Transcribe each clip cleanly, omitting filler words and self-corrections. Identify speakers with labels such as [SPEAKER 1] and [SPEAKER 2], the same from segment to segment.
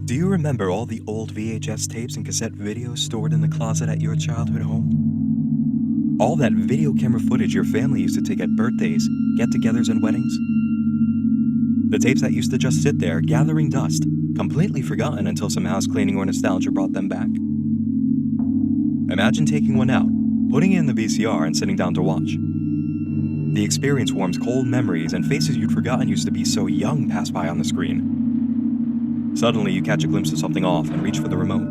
[SPEAKER 1] Do you remember all the old VHS tapes and cassette videos stored in the closet at your childhood home? All that video camera footage your family used to take at birthdays, get-togethers, and weddings? The tapes that used to just sit there, gathering dust, completely forgotten until some house cleaning or nostalgia brought them back. Imagine taking one out, putting it in the VCR, and sitting down to watch. The experience warms cold memories, and faces you'd forgotten used to be so young pass by on the screen. Suddenly, you catch a glimpse of something off and reach for the remote.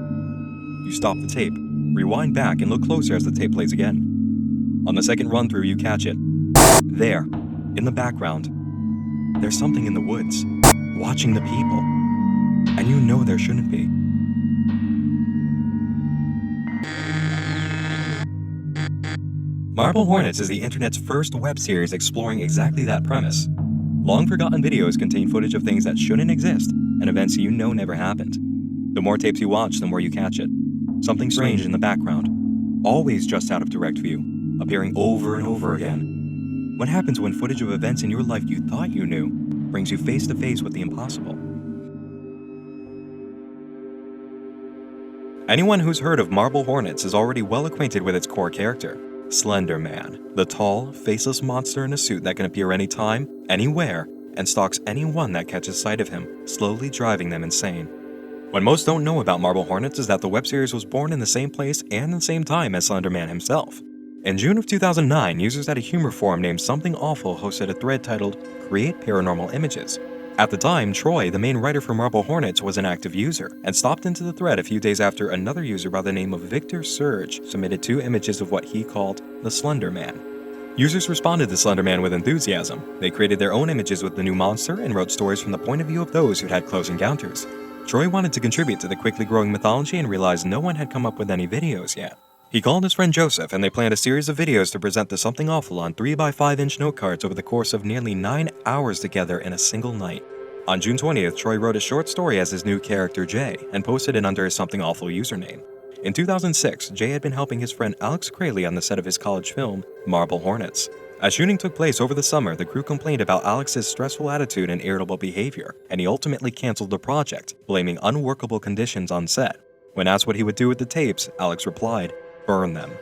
[SPEAKER 1] You stop the tape, rewind back, and look closer as the tape plays again. On the second run-through, you catch it. There, in the background, there's something in the woods, watching the people. And you know there shouldn't be. MarbleHornets is the internet's first web series exploring exactly that premise. Long-forgotten videos contain footage of things that shouldn't exist and events you know never happened. The more tapes you watch, the more you catch it. Something strange in the background, always just out of direct view, appearing over and over again. What happens when footage of events in your life you thought you knew brings you face to face with the impossible? Anyone who's heard of MarbleHornets is already well acquainted with its core character, Slenderman, the tall, faceless monster in a suit that can appear anytime, anywhere, and stalks anyone that catches sight of him, slowly driving them insane. What most don't know about MarbleHornets is that the web series was born in the same place and the same time as Slenderman himself. In June of 2009, users at a humor forum named Something Awful hosted a thread titled Create Paranormal Images. At the time, Troy, the main writer for MarbleHornets, was an active user, and stopped into the thread a few days after another user by the name of Victor Surge submitted 2 images of what he called the Slenderman. Users responded to Slenderman with enthusiasm. They created their own images with the new monster and wrote stories from the point of view of those who'd had close encounters. Troy wanted to contribute to the quickly growing mythology and realized no one had come up with any videos yet. He called his friend Joseph, and they planned a series of videos to present the Something Awful on 3x5-inch note cards over the course of nearly 9 hours together in a single night. On June 20th, Troy wrote a short story as his new character Jay, and posted it under his Something Awful username. In 2006, Jay had been helping his friend Alex Crayley on the set of his college film, MarbleHornets. As shooting took place over the summer, the crew complained about Alex's stressful attitude and irritable behavior, and he ultimately canceled the project, blaming unworkable conditions on set. When asked what he would do with the tapes, Alex replied, "Burn them."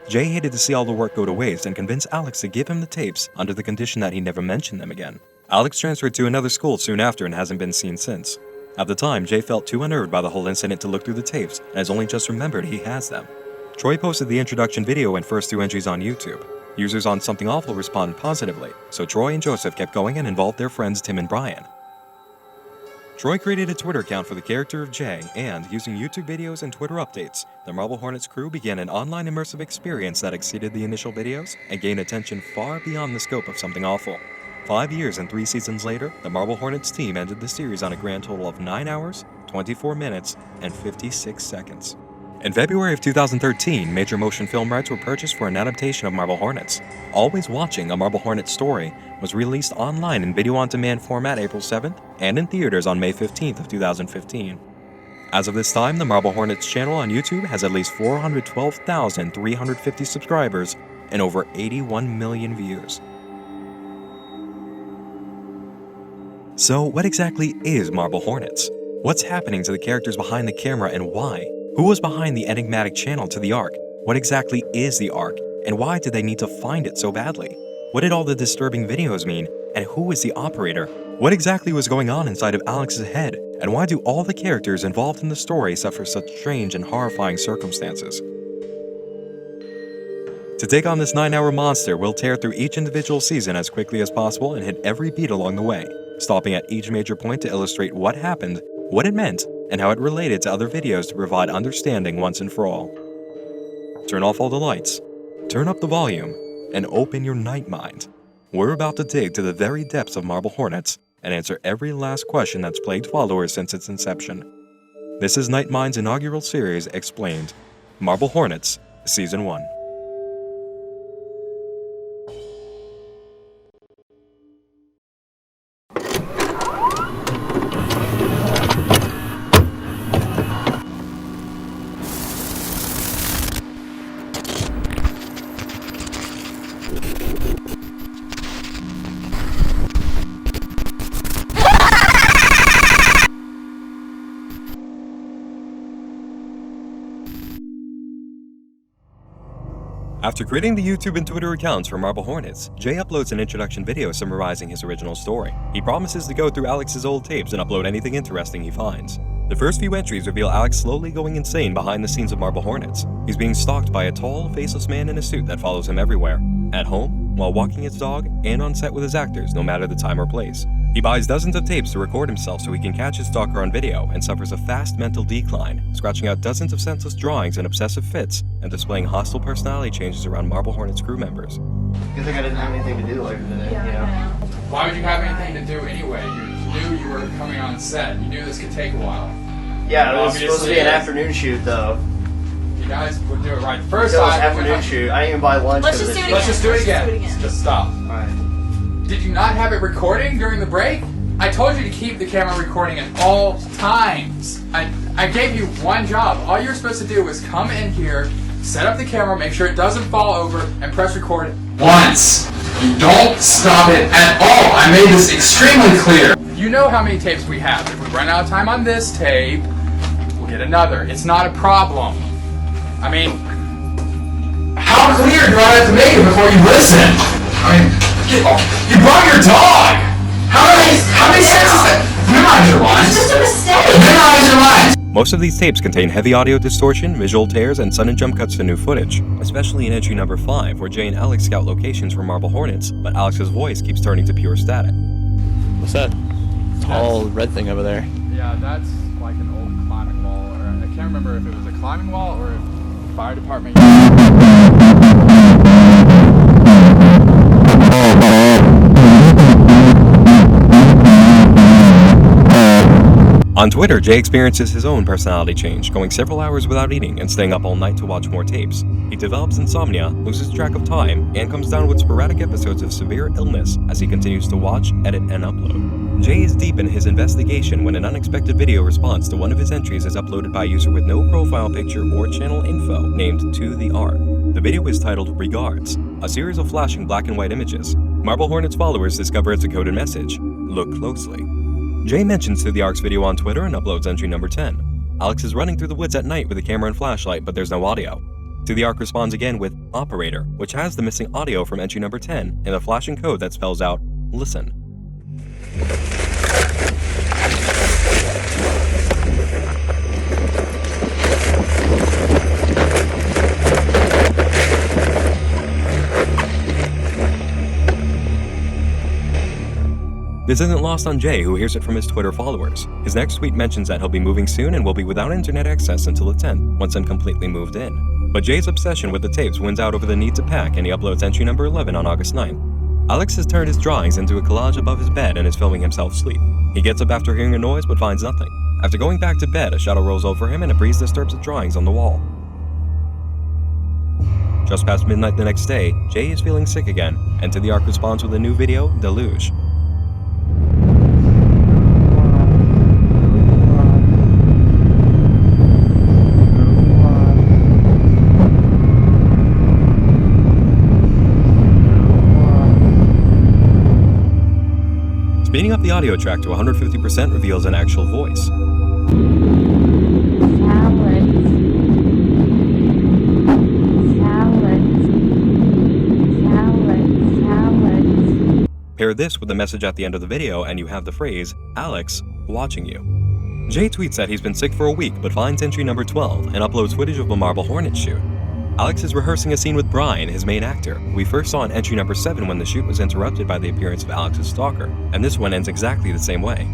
[SPEAKER 1] Jay hated to see all the work go to waste and convinced Alex to give him the tapes under the condition that he never mentioned them again. Alex transferred to another school soon after and hasn't been seen since. At the time, Jay felt too unnerved by the whole incident to look through the tapes and has only just remembered he has them. Troy posted the introduction video and first 2 entries on YouTube. Users on Something Awful responded positively, so Troy and Joseph kept going and involved their friends Tim and Brian. Troy created a Twitter account for the character of Jay, and using YouTube videos and Twitter updates, the MarbleHornets crew began an online immersive experience that exceeded the initial videos and gained attention far beyond the scope of Something Awful. 5 years and 3 seasons later, the MarbleHornets team ended the series on a grand total of 9 hours, 24 minutes, and 56 seconds. In February of 2013, major motion film rights were purchased for an adaptation of MarbleHornets. Always Watching, a MarbleHornets story, was released online in video-on-demand format April 7th and in theaters on May 15th of 2015. As of this time, the MarbleHornets channel on YouTube has at least 412,350 subscribers and over 81 million views. So, what exactly is MarbleHornets? What's happening to the characters behind the camera and why? Who was behind the enigmatic channel to the Ark? What exactly is the Ark, and why did they need to find it so badly? What did all the disturbing videos mean, and who is the operator? What exactly was going on inside of Alex's head, and why do all the characters involved in the story suffer such strange and horrifying circumstances? To take on this 9-hour monster, we'll tear through each individual season as quickly as possible and hit every beat along the way, stopping at each major point to illustrate what happened, what it meant, and how it related to other videos to provide understanding once and for all. Turn off all the lights, turn up the volume, and open your night mind. We're about to dig to the very depths of MarbleHornets and answer every last question that's plagued followers since its inception. This is Night Mind's inaugural series, Explained, MarbleHornets, Season 1. After creating the YouTube and Twitter accounts for MarbleHornets, Jay uploads an introduction video summarizing his original story. He promises to go through Alex's old tapes and upload anything interesting he finds. The first few entries reveal Alex slowly going insane behind the scenes of MarbleHornets. He's being stalked by a tall, faceless man in a suit that follows him everywhere. At home, while walking his dog, and on set with his actors, no matter the time or place. He buys dozens of tapes to record himself so he can catch his stalker on video and suffers a fast mental decline, scratching out dozens of senseless drawings and obsessive fits, and displaying hostile personality changes around MarbleHornets crew members.
[SPEAKER 2] Good thing I didn't have anything to do later today, you know?
[SPEAKER 3] Why would you have anything to do anyway? You knew you were coming on set. You knew this could take a while.
[SPEAKER 2] Yeah, it was supposed to be an afternoon shoot, though.
[SPEAKER 3] You guys would do it right the first
[SPEAKER 2] time. It was
[SPEAKER 3] time.
[SPEAKER 2] Afternoon shoot. I didn't even buy lunch.
[SPEAKER 4] Let's just do it again.
[SPEAKER 3] Let's just do it again. Just stop.
[SPEAKER 2] Alright.
[SPEAKER 3] Did you not have it recording during the break? I told you to keep the camera recording at all times. I gave you one job. All you're supposed to do is come in here, set up the camera, make sure it doesn't fall over, and press record once. You don't stop it at all. I made this extremely clear. You know how many tapes we have. If we run out of time on this tape, we'll get another. It's not a problem. I mean, how clear do I have to make it before you listen? I mean, you brought your dog! How many sentences is that? Memorize your lines.
[SPEAKER 4] It's just a mistake.
[SPEAKER 3] Memorize your lines.
[SPEAKER 1] Most of these tapes contain heavy audio distortion, visual tears, and sudden jump cuts to new footage, especially in entry number 5, where Jay and Alex scout locations for MarbleHornets, but Alex's voice keeps turning to pure static.
[SPEAKER 5] What's that tall red thing over there?
[SPEAKER 3] Yeah, that's like an old climbing wall, or I can't remember if it was a climbing wall or if the fire department.
[SPEAKER 1] On Twitter, Jay experiences his own personality change, going several hours without eating and staying up all night to watch more tapes. He develops insomnia, loses track of time, and comes down with sporadic episodes of severe illness as he continues to watch, edit, and upload. Jay is deep in his investigation when an unexpected video response to one of his entries is uploaded by a user with no profile picture or channel info named THAC. The video is titled Regards, a series of flashing black and white images. MarbleHornets followers discover its a coded message. Look closely. Jay mentions THAC's video on Twitter and uploads entry number 10. Alex is running through the woods at night with a camera and flashlight, but there's no audio. THAC responds again with Operator, which has the missing audio from entry number 10 and a flashing code that spells out, Listen. This isn't lost on Jay, who hears it from his Twitter followers. His next tweet mentions that he'll be moving soon and will be without internet access until the 10th, once completely moved in. But Jay's obsession with the tapes wins out over the need to pack, and he uploads entry number 11 on August 9th. Alex has turned his drawings into a collage above his bed and is filming himself sleep. He gets up after hearing a noise but finds nothing. After going back to bed, a shadow rolls over him and a breeze disturbs the drawings on the wall. Just past midnight the next day, Jay is feeling sick again, and THAC responds with a new video, Deluge. Speeding up the audio track to 150% reveals an actual voice. Pair this with the message at the end of the video and you have the phrase, Alex, watching you. Jay tweets that he's been sick for a week but finds entry number 12 and uploads footage of a MarbleHornets shoot. Alex is rehearsing a scene with Brian, his main actor. We first saw in entry number 7 when the shoot was interrupted by the appearance of Alex's stalker, and this one ends exactly the same way.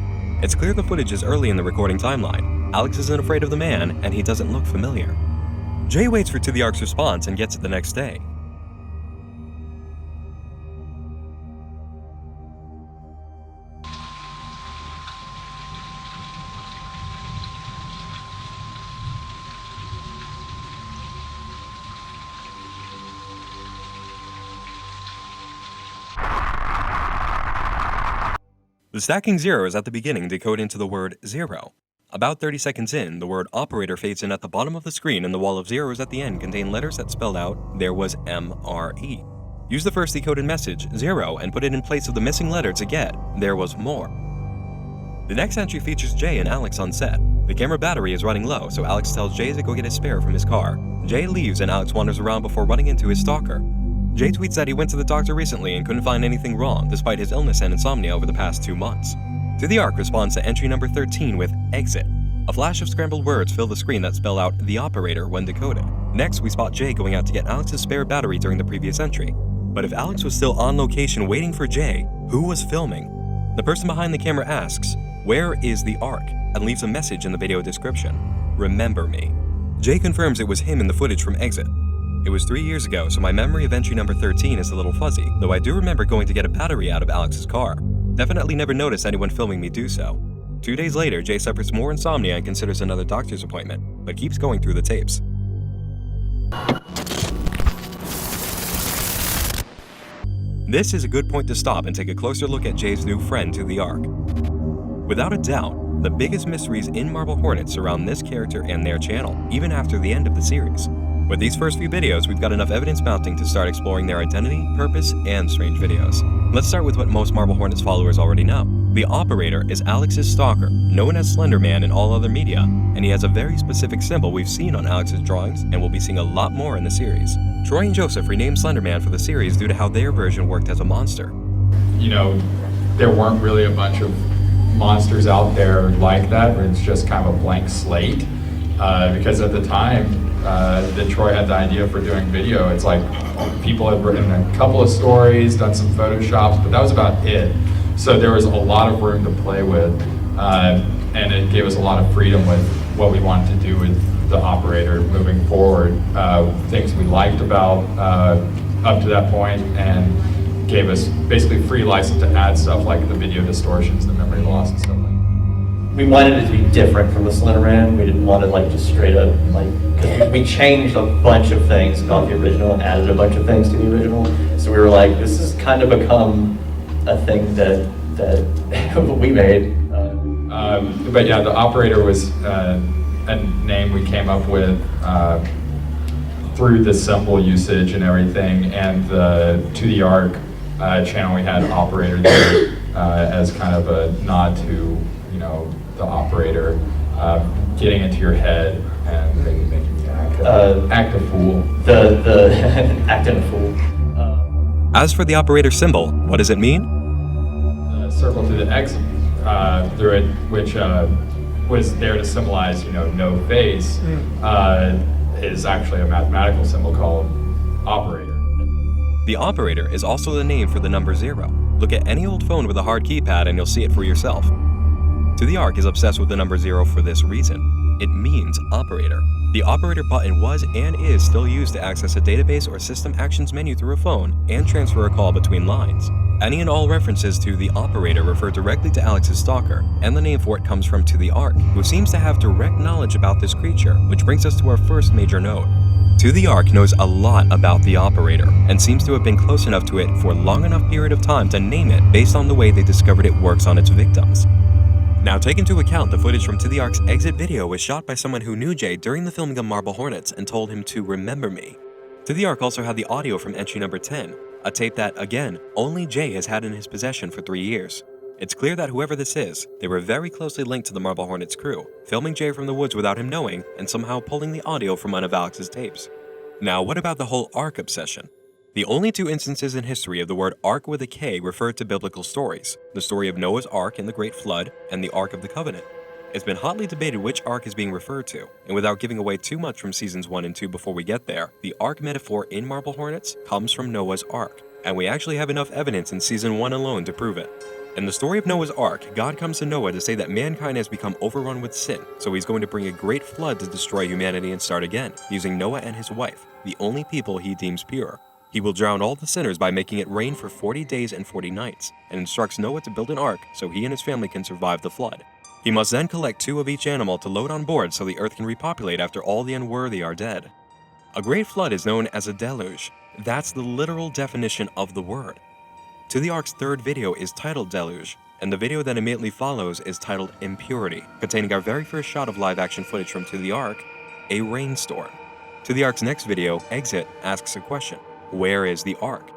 [SPEAKER 1] It's clear the footage is early in the recording timeline. Alex isn't afraid of the man, and he doesn't look familiar. Jay waits for THAC's response and gets it the next day. The stacking zeros at the beginning decode into the word zero. About 30 seconds in, the word operator fades in at the bottom of the screen and the wall of zeros at the end contain letters that spelled out, there was MRE. Use the first decoded message, 0, and put it in place of the missing letter to get, there was more. The next entry features Jay and Alex on set. The camera battery is running low, so Alex tells Jay to go get a spare from his car. Jay leaves and Alex wanders around before running into his stalker. Jay tweets that he went to the doctor recently and couldn't find anything wrong despite his illness and insomnia over the past 2 months. To the Ark responds to entry number 13 with exit. A flash of scrambled words fill the screen that spell out the operator when decoded. Next, we spot Jay going out to get Alex's spare battery during the previous entry. But if Alex was still on location waiting for Jay, who was filming? The person behind the camera asks, "Where is the Ark?" and leaves a message in the video description. "Remember me." Jay confirms it was him in the footage from Exit. It was 3 years ago, so my memory of entry number 13 is a little fuzzy, though I do remember going to get a battery out of Alex's car. Definitely never noticed anyone filming me do so. 2 days later, Jay suffers more insomnia and considers another doctor's appointment, but keeps going through the tapes. This is a good point to stop and take a closer look at Jay's new friend to the Ark. Without a doubt, the biggest mysteries in Marble Hornets surround this character and their channel, even after the end of the series. With these first few videos, we've got enough evidence mounting to start exploring their identity, purpose, and strange videos. Let's start with what most Marble Hornets followers already know. The Operator is Alex's stalker, known as Slenderman in all other media, and he has a very specific symbol we've seen on Alex's drawings and we'll be seeing a lot more in the series. Troy and Joseph renamed Slenderman for the series due to how their version worked as a monster.
[SPEAKER 3] You know, there weren't really a bunch of monsters out there like that, where it's just kind of a blank slate. Because at the time that Troy had the idea for doing video, it's like people had written a couple of stories, done some photoshops, but that was about it. So there was a lot of room to play with, and it gave us a lot of freedom with what we wanted to do with the Operator moving forward. Things we liked about up to that point, and gave us basically free license to add stuff like the video distortions, the memory loss, and stuff like that.
[SPEAKER 4] We wanted it to be different from the Slenderman. We didn't want it like just straight up because we changed a bunch of things about the original and added a bunch of things to the original. So we were like, this has kind of become a thing that we made.
[SPEAKER 3] But yeah, the Operator was a name we came up with through the symbol usage and everything, and to the Ark channel we had Operator there as kind of a nod to, you know, the Operator getting into your head and making you act a fool.
[SPEAKER 4] The acting a fool.
[SPEAKER 1] As for the Operator symbol, what does it mean?
[SPEAKER 3] Circle through the X through it, which was there to symbolize, you know, no face, is actually a mathematical symbol called Operator.
[SPEAKER 1] The Operator is also the name for the number 0. Look at any old phone with a hard keypad and you'll see it for yourself. To the Ark is obsessed with the number 0 for this reason. It means operator. The operator button was and is still used to access a database or system actions menu through a phone and transfer a call between lines. Any and all references to the operator refer directly to Alex's stalker, and the name for it comes from To the Ark, who seems to have direct knowledge about this creature, which brings us to our first major note. To the Ark knows a lot about the operator, and seems to have been close enough to it for a long enough period of time to name it based on the way they discovered it works on its victims. Now, take into account the footage from To the Ark's exit video was shot by someone who knew Jay during the filming of Marble Hornets and told him to remember me. To the Ark also had the audio from entry number 10, a tape that, again, only Jay has had in his possession for 3 years. It's clear that whoever this is, they were very closely linked to the Marble Hornets crew, filming Jay from the woods without him knowing and somehow pulling the audio from one of Alex's tapes. Now, what about the whole Ark obsession? The only 2 instances in history of the word Ark with a K refer to biblical stories, the story of Noah's Ark in the Great Flood and the Ark of the Covenant. It's been hotly debated which Ark is being referred to, and without giving away too much from seasons 1 and 2 before we get there, the Ark metaphor in Marble Hornets comes from Noah's Ark, and we actually have enough evidence in season 1 alone to prove it. In the story of Noah's Ark, God comes to Noah to say that mankind has become overrun with sin, so he's going to bring a great flood to destroy humanity and start again, using Noah and his wife, the only people he deems pure. He will drown all the sinners by making it rain for 40 days and 40 nights, and instructs Noah to build an ark so he and his family can survive the flood. He must then collect 2 of each animal to load on board so the earth can repopulate after all the unworthy are dead. A great flood is known as a deluge. That's the literal definition of the word. To the Ark's 3rd video is titled Deluge, and the video that immediately follows is titled Impurity, containing our very first shot of live-action footage from To the Ark, a rainstorm. To the Ark's next video, Exit, asks a question. Where is the Ark?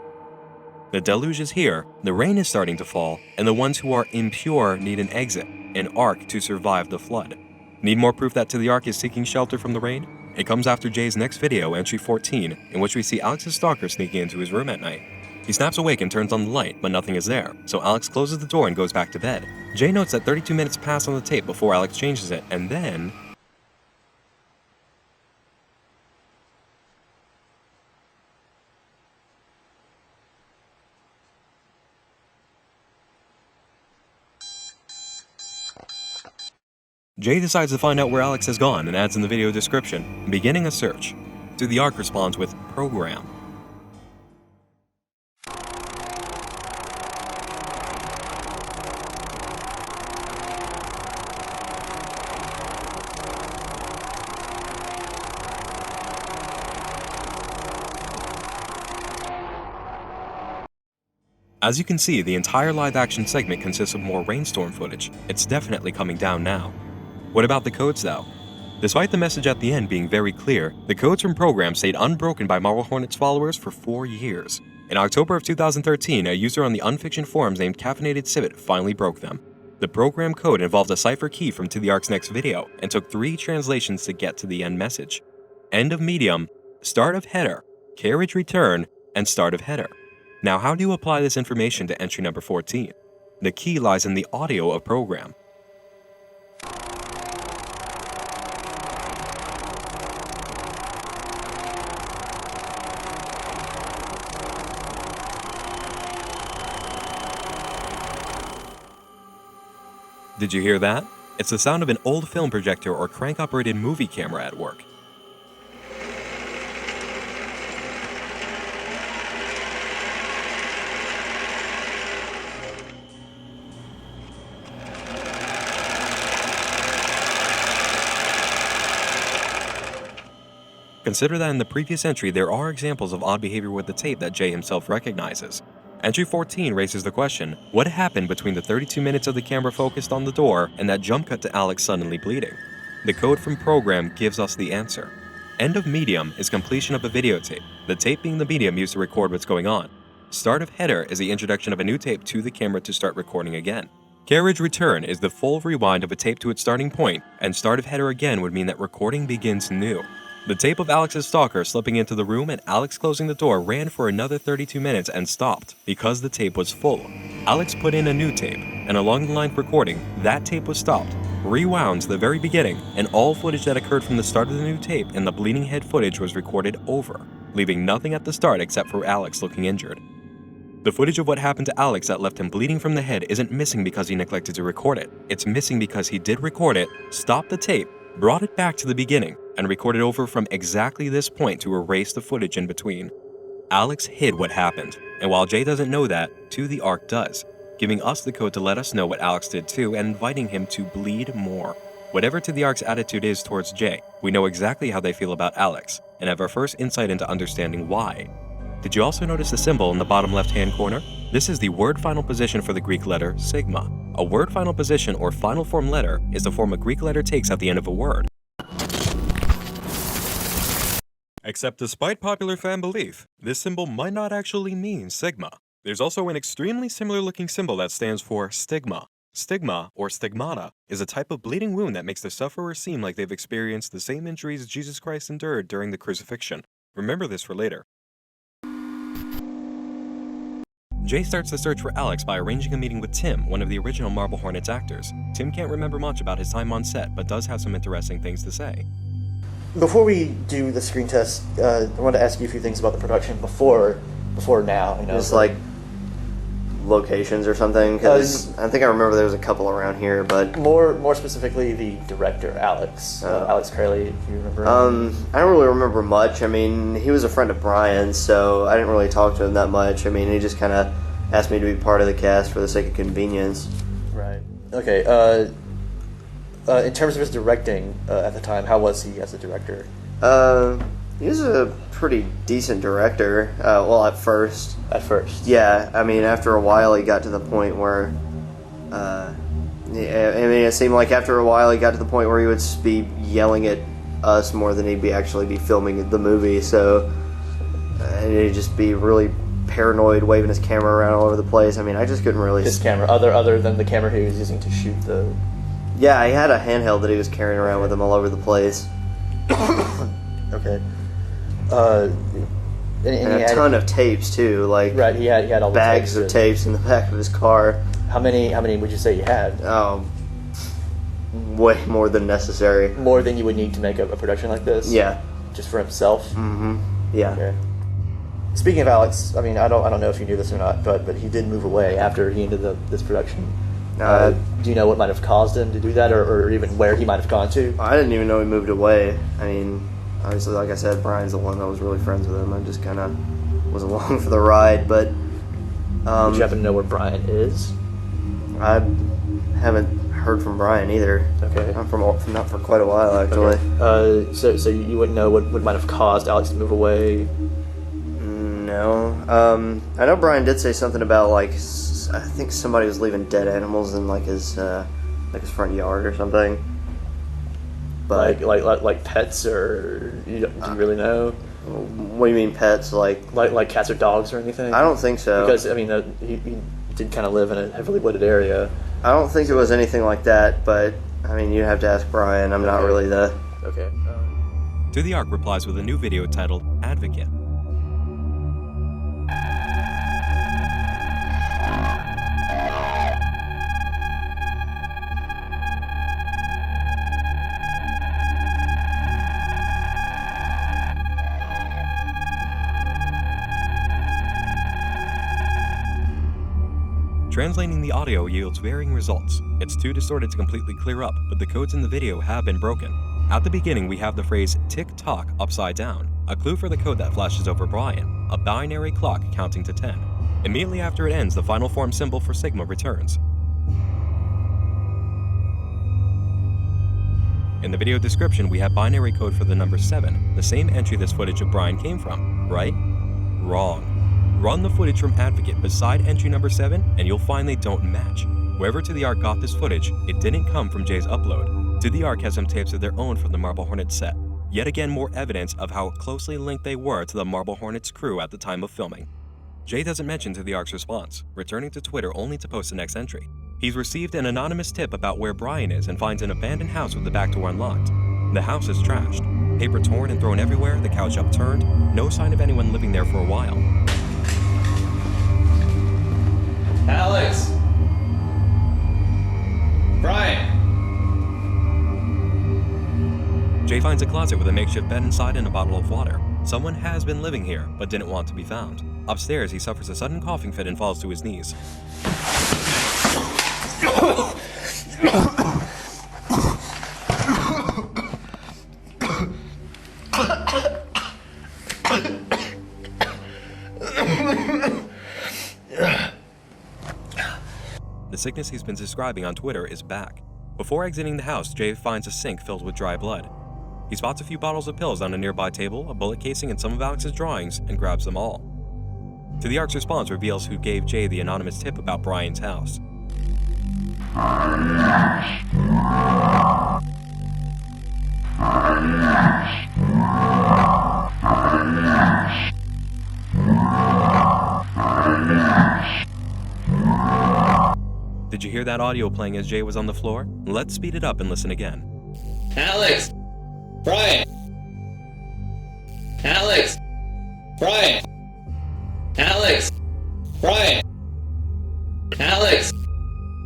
[SPEAKER 1] The deluge is here, the rain is starting to fall, and the ones who are impure need an exit, an ark to survive the flood. Need more proof that THAC is seeking shelter from the rain? It comes after Jay's next video, entry 14, in which we see Alex's stalker sneaking into his room at night. He snaps awake and turns on the light, but nothing is there, so Alex closes the door and goes back to bed. Jay notes that 32 minutes pass on the tape before Alex changes it, and then... Jay decides to find out where Alex has gone and adds in the video description, beginning a search. THAC responds with program. As you can see, the entire live-action segment consists of more rainstorm footage. It's definitely coming down now. What about the codes though? Despite the message at the end being very clear, the codes from program stayed unbroken by MarbleHornets followers for 4 years. In October of 2013, a user on the Unfiction forums named Caffeinated Civet finally broke them. The program code involved a cipher key from THAC's next video and took 3 translations to get to the end message. End of medium, start of header, carriage return, and start of header. Now how do you apply this information to entry number 14? The key lies in the audio of program. Did you hear that? It's the sound of an old film projector or crank-operated movie camera at work. Consider that in the previous entry there are examples of odd behavior with the tape that Jay himself recognizes. Entry 14 raises the question, what happened between the 32 minutes of the camera focused on the door and that jump cut to Alex suddenly bleeding? The code from program gives us the answer. End of medium is completion of a videotape, the tape being the medium used to record what's going on. Start of header is the introduction of a new tape to the camera to start recording again. Carriage return is the full rewind of a tape to its starting point, and start of header again would mean that recording begins new. The tape of Alex's stalker slipping into the room and Alex closing the door ran for another 32 minutes and stopped because the tape was full. Alex put in a new tape, and along the line of recording, that tape was stopped, rewound to the very beginning, and all footage that occurred from the start of the new tape and the bleeding head footage was recorded over, leaving nothing at the start except for Alex looking injured. The footage of what happened to Alex that left him bleeding from the head isn't missing because he neglected to record it. It's missing because he did record it, stopped the tape, brought it back to the beginning, and recorded over from exactly this point to erase the footage in between. Alex hid what happened, and while Jay doesn't know that, THAC does, giving us the code to let us know what Alex did too and inviting him to bleed more. Whatever THAC's attitude is towards Jay, we know exactly how they feel about Alex, and have our first insight into understanding why. Did you also notice the symbol in the bottom left-hand corner? This is the word final position for the Greek letter sigma. A word final position or final form letter is the form a Greek letter takes at the end of a word. Except despite popular fan belief, this symbol might not actually mean sigma. There's also an extremely similar looking symbol that stands for stigma. Stigma, or stigmata, is a type of bleeding wound that makes the sufferer seem like they've experienced the same injuries Jesus Christ endured during the crucifixion. Remember this for later. Jay starts the search for Alex by arranging a meeting with Tim, one of the original MarbleHornets actors. Tim can't remember much about his time on set, but does have some interesting things to say.
[SPEAKER 6] Before we do the screen test, I want to ask you a few things about the production before now. You know,
[SPEAKER 2] Just like locations or something, because I think I remember there was a couple around here, but
[SPEAKER 6] more specifically the director, Alex Curley, if you remember.
[SPEAKER 2] I don't really remember much. I mean, he was a friend of Brian's, so I didn't really talk to him that much. I mean, he just kind of asked me to be part of the cast for the sake of convenience.
[SPEAKER 6] Right. Okay. In terms of his directing at the time, how was he as a director?
[SPEAKER 2] He was a pretty decent director. Well, at first.
[SPEAKER 6] At first.
[SPEAKER 2] Yeah, I mean, after a while, he got to the point where, I mean, it seemed like after a while, he got to the point where he would be yelling at us more than he'd actually be filming the movie. So, and he'd just be really paranoid, waving his camera around all over the place. I mean, I just couldn't really.
[SPEAKER 6] His camera, other than the camera he was using to shoot the.
[SPEAKER 2] Yeah, he had a handheld that he was carrying around with him all over the place.
[SPEAKER 6] Okay. And
[SPEAKER 2] And
[SPEAKER 6] he
[SPEAKER 2] a
[SPEAKER 6] had,
[SPEAKER 2] ton of tapes too, like
[SPEAKER 6] right, he had all the
[SPEAKER 2] bags of
[SPEAKER 6] and-
[SPEAKER 2] tapes in the back of his car.
[SPEAKER 6] How many would you say you had?
[SPEAKER 2] Way more than necessary.
[SPEAKER 6] More than you would need to make a production like this?
[SPEAKER 2] Yeah.
[SPEAKER 6] Just for himself?
[SPEAKER 2] Mm-hmm. Yeah.
[SPEAKER 6] Okay. Speaking of Alex, I mean, I don't know if you knew this or not, but he did move away after he ended this production. Do you know what might have caused him to do that, or even where he might have gone to?
[SPEAKER 2] I didn't even know he moved away. I mean, obviously, like I said, Brian's the one that was really friends with him. I just kind of was along for the ride, but
[SPEAKER 6] Did you happen to know where Brian is?
[SPEAKER 2] I haven't heard from Brian either.
[SPEAKER 6] Okay.
[SPEAKER 2] Not for quite a while, actually.
[SPEAKER 6] Okay. So you wouldn't know what might have caused Alex to move away?
[SPEAKER 2] No. I know Brian did say something about, like, I think somebody was leaving dead animals in, like, his front yard or something. But
[SPEAKER 6] Like pets, or do you really know?
[SPEAKER 2] what do you mean pets?
[SPEAKER 6] Like cats or dogs or anything?
[SPEAKER 2] I don't think so.
[SPEAKER 6] Because I mean, he did kind of live in a heavily wooded area.
[SPEAKER 2] I don't think it was anything like that, but I mean, you have to ask Brian. I'm not really the.
[SPEAKER 6] Okay.
[SPEAKER 1] To the Ark replies with a new video titled Advocate. Translating the audio yields varying results. It's too distorted to completely clear up, but the codes in the video have been broken. At the beginning, we have the phrase tick-tock upside down, a clue for the code that flashes over Brian, a binary clock counting to 10. Immediately after it ends, the final form symbol for Sigma returns. In the video description, we have binary code for the number 7, the same entry this footage of Brian came from, right? Wrong. Run the footage from Advocate beside entry number 7, and you'll find they don't match. Wherever To The Ark got this footage, it didn't come from Jay's upload. To The Ark has some tapes of their own from the MarbleHornets set. Yet again, more evidence of how closely linked they were to the MarbleHornets crew at the time of filming. Jay doesn't mention To The Ark's response, returning to Twitter only to post the next entry. He's received an anonymous tip about where Brian is and finds an abandoned house with the back door unlocked. The house is trashed. Paper torn and thrown everywhere, the couch upturned, no sign of anyone living there for a while.
[SPEAKER 3] Alex! Brian!
[SPEAKER 1] Jay finds a closet with a makeshift bed inside and a bottle of water. Someone has been living here, but didn't want to be found. Upstairs, he suffers a sudden coughing fit and falls to his knees. The sickness he's been describing on Twitter is back. Before exiting the house, Jay finds a sink filled with dry blood. He spots a few bottles of pills on a nearby table, a bullet casing, and some of Alex's drawings, and grabs them all. To The Ark's response reveals who gave Jay the anonymous tip about Brian's house. Did you hear that audio playing as Jay was on the floor? Let's speed it up and listen again.
[SPEAKER 3] Alex! Brian! Alex! Brian! Alex! Brian! Alex!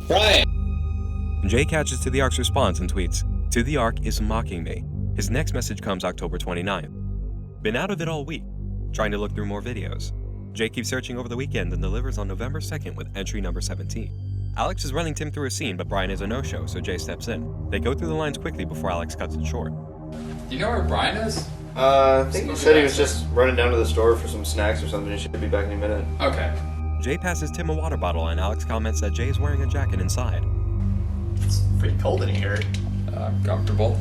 [SPEAKER 3] Brian!
[SPEAKER 1] Jay catches To The Ark's response and tweets, "To The Ark is mocking me." His next message comes October 29th. Been out of it all week, trying to look through more videos. Jay keeps searching over the weekend and delivers on November 2nd with entry number 17. Alex is running Tim through a scene, but Brian is a no-show, so Jay steps in. They go through the lines quickly before Alex cuts it short.
[SPEAKER 3] Do you know where Brian is?
[SPEAKER 2] I think he said he was just running down to the store for some snacks or something. He should be back any minute.
[SPEAKER 3] Okay.
[SPEAKER 1] Jay passes Tim a water bottle, and Alex comments that Jay is wearing a jacket inside.
[SPEAKER 6] It's pretty cold in here.
[SPEAKER 3] Comfortable.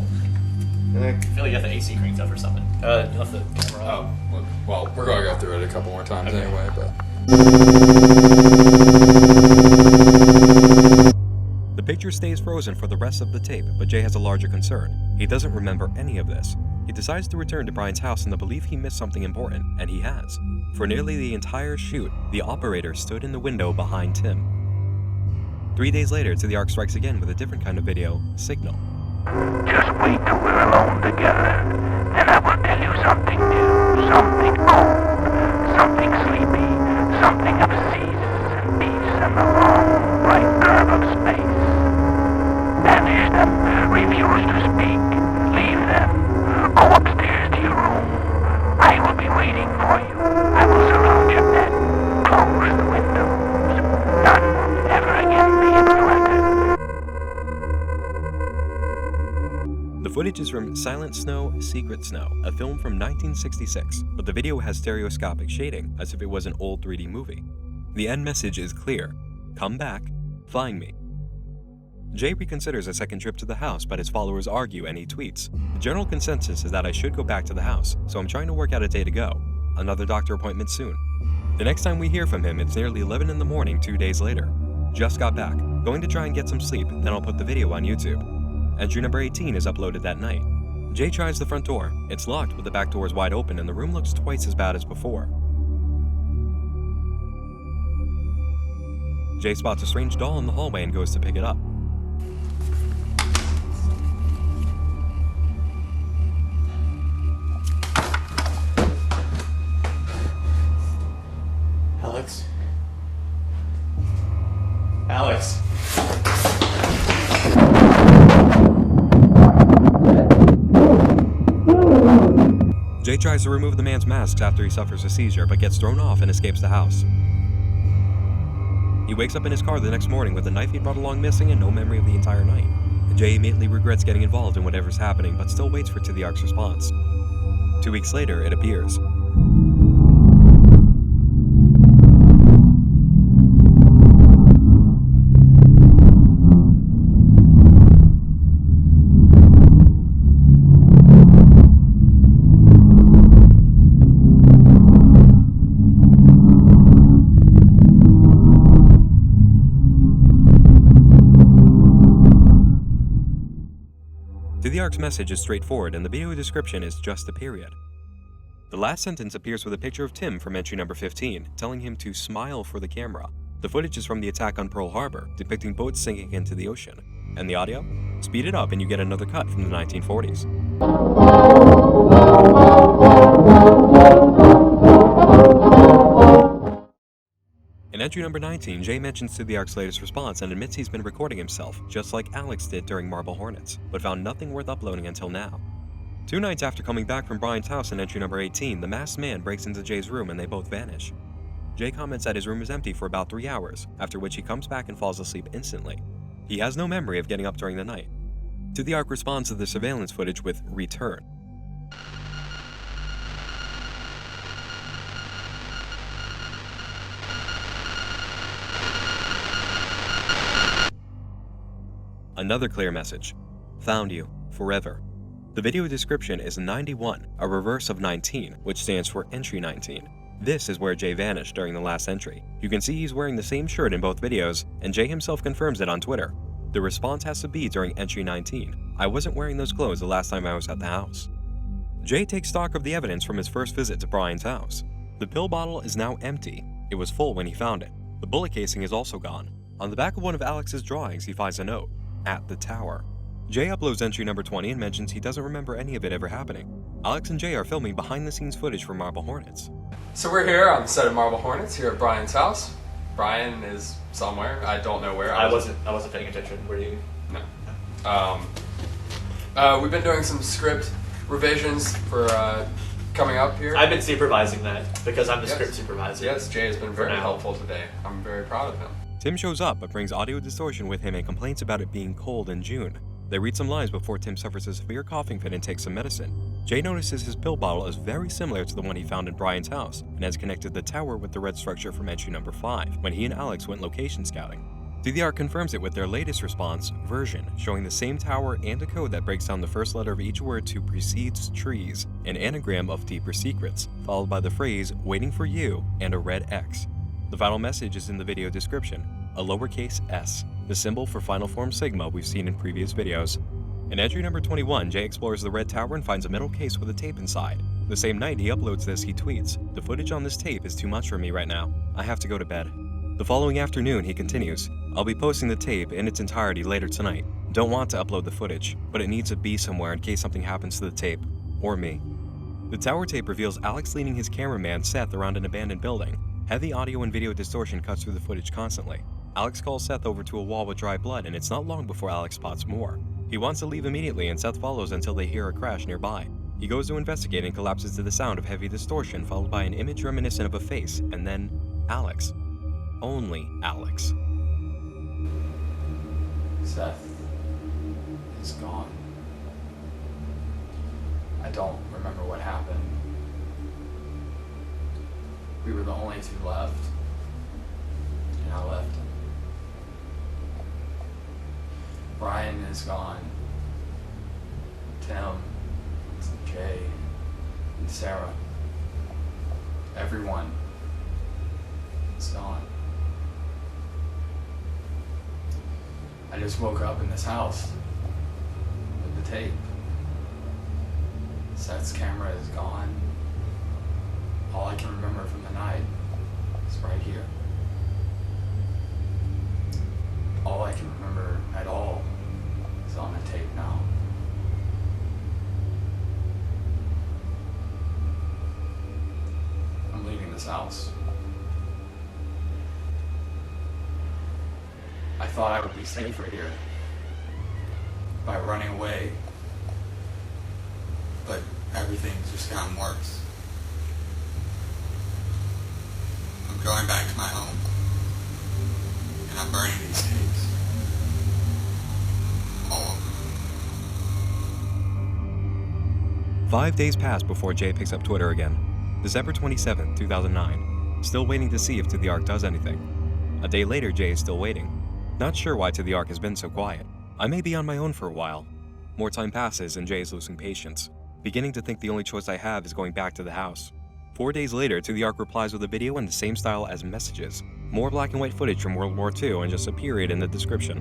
[SPEAKER 6] I feel like you have the AC cranked up or something. You left the camera on.
[SPEAKER 3] Oh, well, we're gonna go through it a couple more times
[SPEAKER 6] Okay.
[SPEAKER 3] anyway, but...
[SPEAKER 1] The picture stays frozen for the rest of the tape, but Jay has a larger concern. He doesn't remember any of this. He decides to return to Brian's house in the belief he missed something important, and he has. For nearly the entire shoot, the operator stood in the window behind Tim. 3 days later, THAC strikes again with a different kind of video, Signal.
[SPEAKER 7] Just wait till we're alone together, and I will tell you something new, something cold, something sleepy, something of seasons and peace and the long, bright curve of space. Banish them, refuse to speak, leave them, go upstairs to your room. I will be waiting for you. I will surround your bed, close the windows. None will ever again be able to enter.
[SPEAKER 1] The footage is from Silent Snow, Secret Snow, a film from 1966, but the video has stereoscopic shading, as if it was an old 3D movie. The end message is clear: come back, find me. Jay reconsiders a second trip to the house, but his followers argue and he tweets, "The general consensus is that I should go back to the house, so I'm trying to work out a day to go. Another doctor appointment soon." The next time we hear from him, it's nearly 11 in the morning 2 days later. Just got back, going to try and get some sleep, then I'll put the video on YouTube. Entry number 18 is uploaded that night. Jay tries the front door. It's locked, but the back door is wide open and the room looks twice as bad as before. Jay spots a strange doll in the hallway and goes to pick it up.
[SPEAKER 3] Alex? Alex?
[SPEAKER 1] Jay tries to remove the man's masks after he suffers a seizure, but gets thrown off and escapes the house. He wakes up in his car the next morning with the knife he brought along missing and no memory of the entire night. Jay immediately regrets getting involved in whatever's happening, but still waits for THAC's response. 2 weeks later, it appears. THAC's message is straightforward and the video description is just a period. The last sentence appears with a picture of Tim from entry number 15, telling him to smile for the camera. The footage is from the attack on Pearl Harbor, depicting boats sinking into the ocean. And the audio? Speed it up and you get another cut from the 1940s. In entry number 19, Jay mentions THAC's latest response and admits he's been recording himself, just like Alex did during MarbleHornets, but found nothing worth uploading until now. 2 nights after coming back from Brian's house in entry number 18, the masked man breaks into Jay's room and they both vanish. Jay comments that his room is empty for about 3 hours, after which he comes back and falls asleep instantly. He has no memory of getting up during the night. THAC responds to the surveillance footage with "return." Another clear message: found you, forever. The video description is 91, a reverse of 19, which stands for entry 19. This is where Jay vanished during the last entry. You can see he's wearing the same shirt in both videos, and Jay himself confirms it on Twitter. The response has to be during entry 19. I wasn't wearing those clothes the last time I was at the house. Jay takes stock of the evidence from his first visit to Brian's house. The pill bottle is now empty. It was full when he found it. The bullet casing is also gone. On the back of one of Alex's drawings, he finds a note: "At the tower." Jay uploads entry number 20 and mentions he doesn't remember any of it ever happening. Alex and Jay are filming behind-the-scenes footage for MarbleHornets.
[SPEAKER 3] So we're here on the set of MarbleHornets here at Brian's house. Brian is somewhere. I don't know where.
[SPEAKER 6] I wasn't paying attention. Were you?
[SPEAKER 3] No. We've been doing some script revisions for coming up here.
[SPEAKER 6] I've been supervising that because I'm the script supervisor.
[SPEAKER 3] Yes, Jay has been very helpful today. I'm very proud of him.
[SPEAKER 1] Tim shows up but brings audio distortion with him and complains about it being cold in June. They read some lines before Tim suffers a severe coughing fit and takes some medicine. Jay notices his pill bottle is very similar to the one he found in Brian's house and has connected the tower with the red structure from entry number 5 when he and Alex went location scouting. THAC confirms it with their latest response, version, showing the same tower and a code that breaks down the first letter of each word to "precedes trees," an anagram of deeper secrets, followed by the phrase "waiting for you" and a red X. The final message is in the video description, a lowercase s, the symbol for final form sigma we've seen in previous videos. In entry number 21, Jay explores the red tower and finds a metal case with a tape inside. The same night he uploads this, he tweets, "The footage on this tape is too much for me right now. I have to go to bed." The following afternoon, he continues, I'll be posting the tape in its entirety later tonight. Don't want to upload the footage, but it needs to be somewhere in case something happens to the tape, or me. The tower tape reveals Alex leading his cameraman Seth around an abandoned building. Heavy audio and video distortion cuts through the footage constantly. Alex calls Seth over to a wall with dry blood, and it's not long before Alex spots more. He wants to leave immediately, and Seth follows until they hear a crash nearby. He goes to investigate and collapses to the sound of heavy distortion, followed by an image reminiscent of a face, and then Alex. Only Alex.
[SPEAKER 3] Seth is gone. I don't remember what happened. We were the only two left, and I left him. Brian is gone. Tim, Jay, and Sarah. Everyone is gone. I just woke up in this house with the tape. Seth's camera is gone. All I can remember from the night is right here. All I can remember at all is on the tape now. I'm leaving this house. I thought I would be safer here by running away, but everything's just gotten worse. I'm going back to my home, and I'm burning these tapes. All of them.
[SPEAKER 1] 5 days pass before Jay picks up Twitter again. December 27, 2009. Still waiting to see if THAC does anything. A day later, Jay is still waiting. Not sure why THAC has been so quiet. I may be on my own for a while. More time passes and Jay is losing patience, beginning to think the only choice I have is going back to the house. 4 days later, THAC replies with a video in the same style as messages. More black and white footage from World War II and just a period in the description.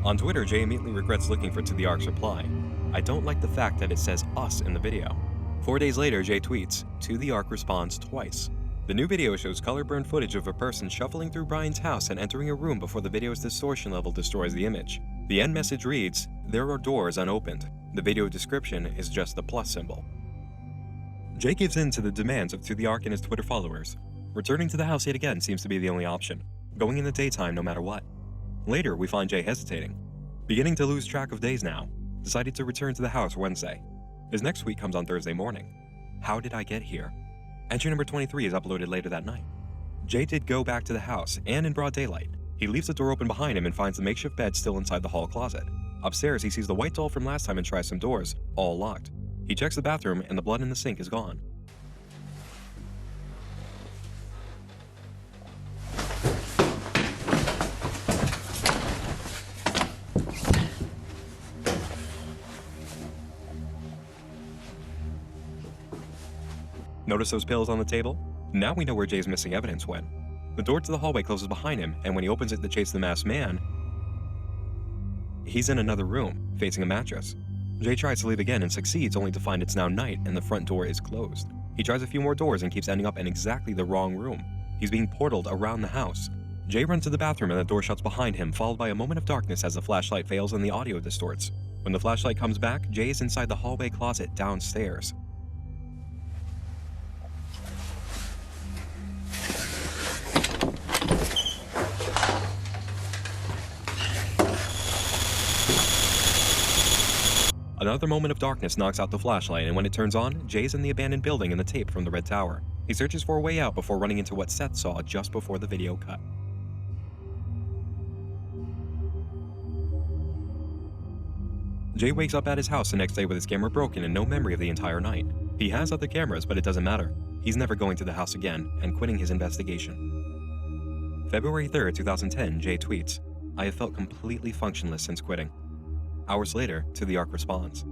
[SPEAKER 1] On Twitter, Jay immediately regrets looking for THAC's reply. I don't like the fact that it says us in the video. 4 days later, Jay tweets, THAC responds twice. The new video shows color-burned footage of a person shuffling through Brian's house and entering a room before the video's distortion level destroys the image. The end message reads, there are doors unopened. The video description is just the plus symbol. Jay gives in to the demands of THAC and his Twitter followers. Returning to the house yet again seems to be the only option, going in the daytime no matter what. Later, we find Jay hesitating. Beginning to lose track of days now, decided to return to the house Wednesday. His next week comes on Thursday morning. How did I get here? Entry number 23 is uploaded later that night. Jay did go back to the house, and in broad daylight. He leaves the door open behind him and finds the makeshift bed still inside the hall closet. Upstairs, he sees the white doll from last time and tries some doors, all locked. He checks the bathroom, and the blood in the sink is gone. Notice those pills on the table? Now we know where Jay's missing evidence went. The door to the hallway closes behind him, and when he opens it to chase the masked man, he's in another room, facing a mattress. Jay tries to leave again and succeeds, only to find it's now night and the front door is closed. He tries a few more doors and keeps ending up in exactly the wrong room. He's being portaled around the house. Jay runs to the bathroom and the door shuts behind him, followed by a moment of darkness as the flashlight fails and the audio distorts. When the flashlight comes back, Jay is inside the hallway closet downstairs. Another moment of darkness knocks out the flashlight, and when it turns on, Jay's in the abandoned building and the tape from the Red Tower. He searches for a way out before running into what Seth saw just before the video cut. Jay wakes up at his house the next day with his camera broken and no memory of the entire night. He has other cameras, but it doesn't matter. He's never going to the house again and quitting his investigation. February 3rd, 2010, Jay tweets, I have felt completely functionless since quitting. Hours later, THAC responds.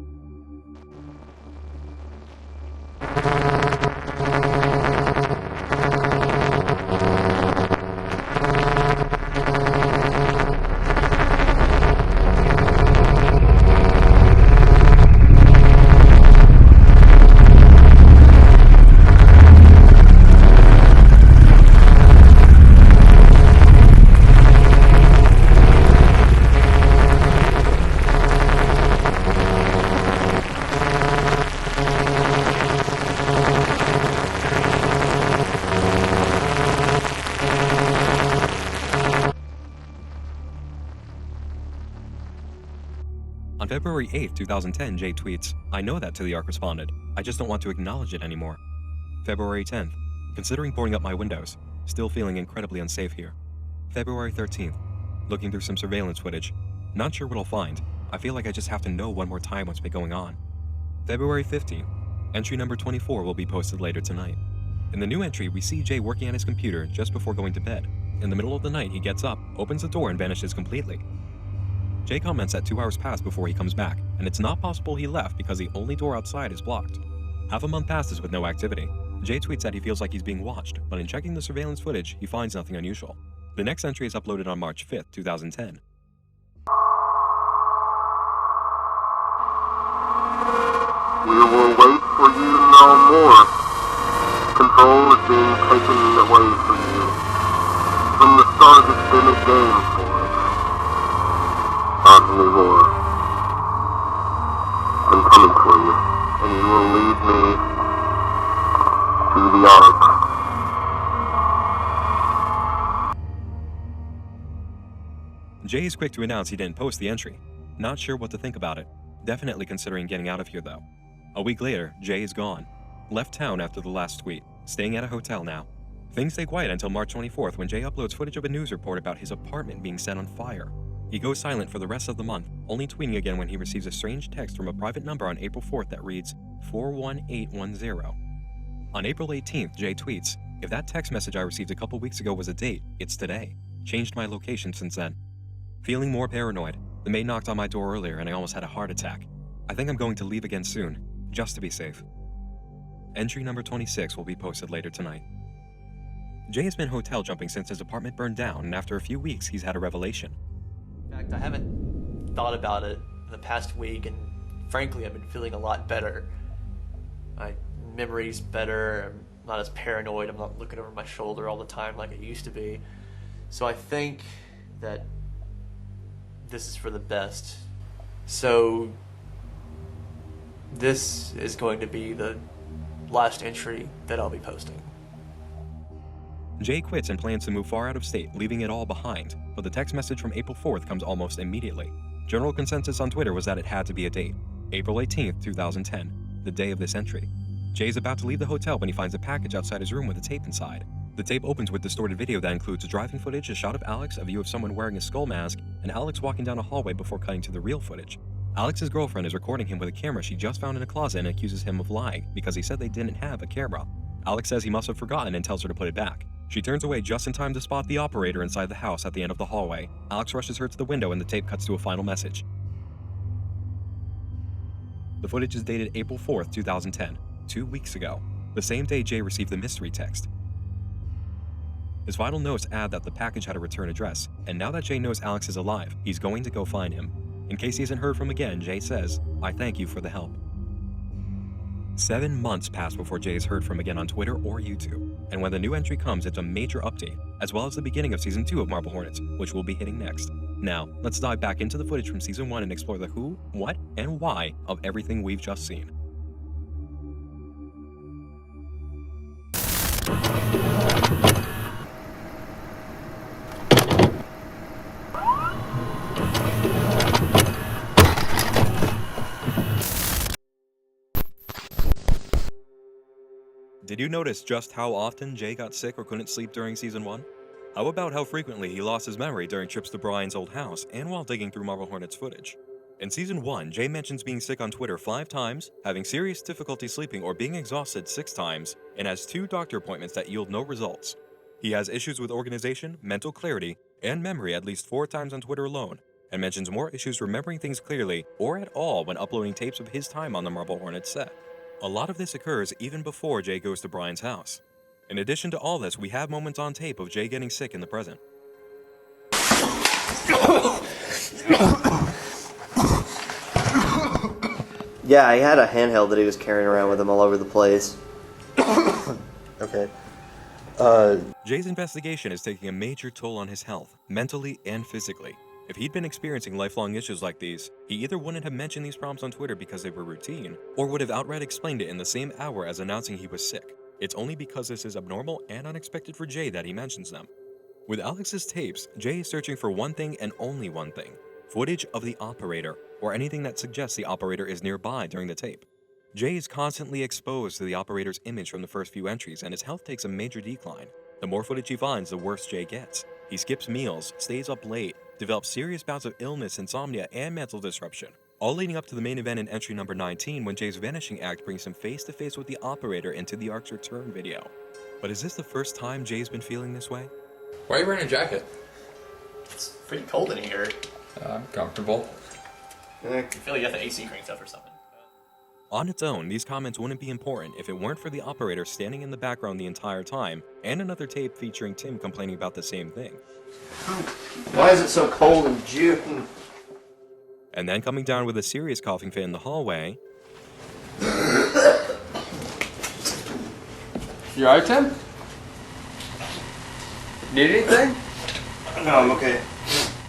[SPEAKER 1] On February 8, 2010, Jay tweets, "I know that THAC responded. I just don't want to acknowledge it anymore." February 10th, "Considering boarding up my windows. Still feeling incredibly unsafe here." February 13th, "Looking through some surveillance footage. Not sure what I'll find. I feel like I just have to know one more time what's been going on." February 15th, entry number 24 will be posted later tonight. In the new entry, we see Jay working on his computer just before going to bed. In the middle of the night, he gets up, opens the door, and vanishes completely. Jay comments that 2 hours pass before he comes back, and it's not possible he left because the only door outside is blocked. Half a month passes with no activity. Jay tweets that he feels like he's being watched, but in checking the surveillance footage, he finds nothing unusual. The next entry is uploaded on March 5th, 2010.
[SPEAKER 7] We will wait for you to know more. Control is being taken away from you. From the start, it's been a game for us. Not anymore. I'm coming for you, and you will lead me to the Ark.
[SPEAKER 1] Jay is quick to announce he didn't post the entry. Not sure what to think about it. Definitely considering getting out of here though. A week later, Jay is gone. Left town after the last tweet, staying at a hotel now. Things stay quiet until March 24th when Jay uploads footage of a news report about his apartment being set on fire. He goes silent for the rest of the month, only tweeting again when he receives a strange text from a private number on April 4th that reads 41810. On April 18th, Jay tweets, "If that text message I received a couple weeks ago was a date, it's today. Changed my location since then. Feeling more paranoid. The maid knocked on my door earlier and I almost had a heart attack. I think I'm going to leave again soon, just to be safe." Entry number 26 will be posted later tonight. Jay has been hotel jumping since his apartment burned down, and after a few weeks, he's had a revelation.
[SPEAKER 6] In fact, I haven't thought about it in the past week, and frankly, I've been feeling a lot better. My memory's better, I'm not as paranoid, I'm not looking over my shoulder all the time like I used to be. So I think that this is for the best. So this is going to be the last entry that I'll be posting.
[SPEAKER 1] Jay quits and plans to move far out of state, leaving it all behind, but the text message from April 4th comes almost immediately. General consensus on Twitter was that it had to be a date, April 18th, 2010, the day of this entry. Jay's about to leave the hotel when he finds a package outside his room with a tape inside. The tape opens with distorted video that includes driving footage, a shot of Alex, a view of someone wearing a skull mask, and Alex walking down a hallway before cutting to the real footage. Alex's girlfriend is recording him with a camera she just found in a closet and accuses him of lying because he said they didn't have a camera. Alex says he must have forgotten and tells her to put it back. She turns away just in time to spot the operator inside the house at the end of the hallway. Alex rushes her to the window and the tape cuts to a final message. The footage is dated April 4th, 2010, 2 weeks ago, the same day Jay received the mystery text. His final notes add that the package had a return address, and now that Jay knows Alex is alive, he's going to go find him. In case he hasn't heard from again, Jay says, "I thank you for the help." 7 months pass before Jay is heard from again on Twitter or YouTube, and when the new entry comes, it's a major update, as well as the beginning of Season 2 of MarbleHornets, which we'll be hitting next. Now, let's dive back into the footage from Season 1 and explore the who, what, and why of everything we've just seen. Did you notice just how often Jay got sick or couldn't sleep during Season 1? How about how frequently he lost his memory during trips to Brian's old house and while digging through MarbleHornets footage? In Season 1, Jay mentions being sick on Twitter 5 times, having serious difficulty sleeping or being exhausted 6 times, and has 2 doctor appointments that yield no results. He has issues with organization, mental clarity, and memory at least 4 times on Twitter alone, and mentions more issues remembering things clearly or at all when uploading tapes of his time on the MarbleHornets set. A lot of this occurs even before Jay goes to Brian's house. In addition to all this, we have moments on tape of Jay getting sick in the present.
[SPEAKER 2] Yeah, he had a handheld that he was carrying around with him all over the place.
[SPEAKER 6] Okay.
[SPEAKER 1] Jay's investigation is taking a major toll on his health, mentally and physically. If he'd been experiencing lifelong issues like these, he either wouldn't have mentioned these problems on Twitter because they were routine, or would have outright explained it in the same hour as announcing he was sick. It's only because this is abnormal and unexpected for Jay that he mentions them. With Alex's tapes, Jay is searching for one thing and only one thing: footage of the operator, or anything that suggests the operator is nearby during the tape. Jay is constantly exposed to the operator's image from the first few entries, and his health takes a major decline. The more footage he finds, the worse Jay gets. He skips meals, stays up late, develops serious bouts of illness, insomnia, and mental disruption. All leading up to the main event in entry number 19, when Jay's vanishing act brings him face to face with the operator in THAC's return video. But is this the first time Jay's been feeling this way?
[SPEAKER 3] Why are you wearing a jacket?
[SPEAKER 6] It's pretty cold in here.
[SPEAKER 3] I'm comfortable.
[SPEAKER 6] I feel like you have the AC cranked up or something.
[SPEAKER 1] On its own, these comments wouldn't be important if it weren't for the operator standing in the background the entire time, and another tape featuring Tim complaining about the same thing.
[SPEAKER 2] Why is it so cold in June?
[SPEAKER 1] And then coming down with a serious coughing fit in the hallway.
[SPEAKER 3] You alright, Tim? Need anything?
[SPEAKER 2] No, I'm okay.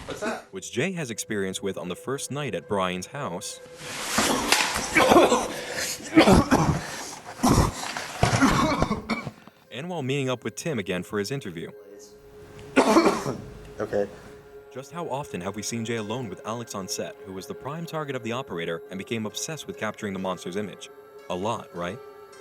[SPEAKER 3] What's that?
[SPEAKER 1] Which Jay has experience with on the first night at Brian's house. And while meeting up with Tim again for his interview.
[SPEAKER 2] Okay.
[SPEAKER 1] Just how often have we seen Jay alone with Alex on set, who was the prime target of the operator and became obsessed with capturing the monster's image? A lot, right?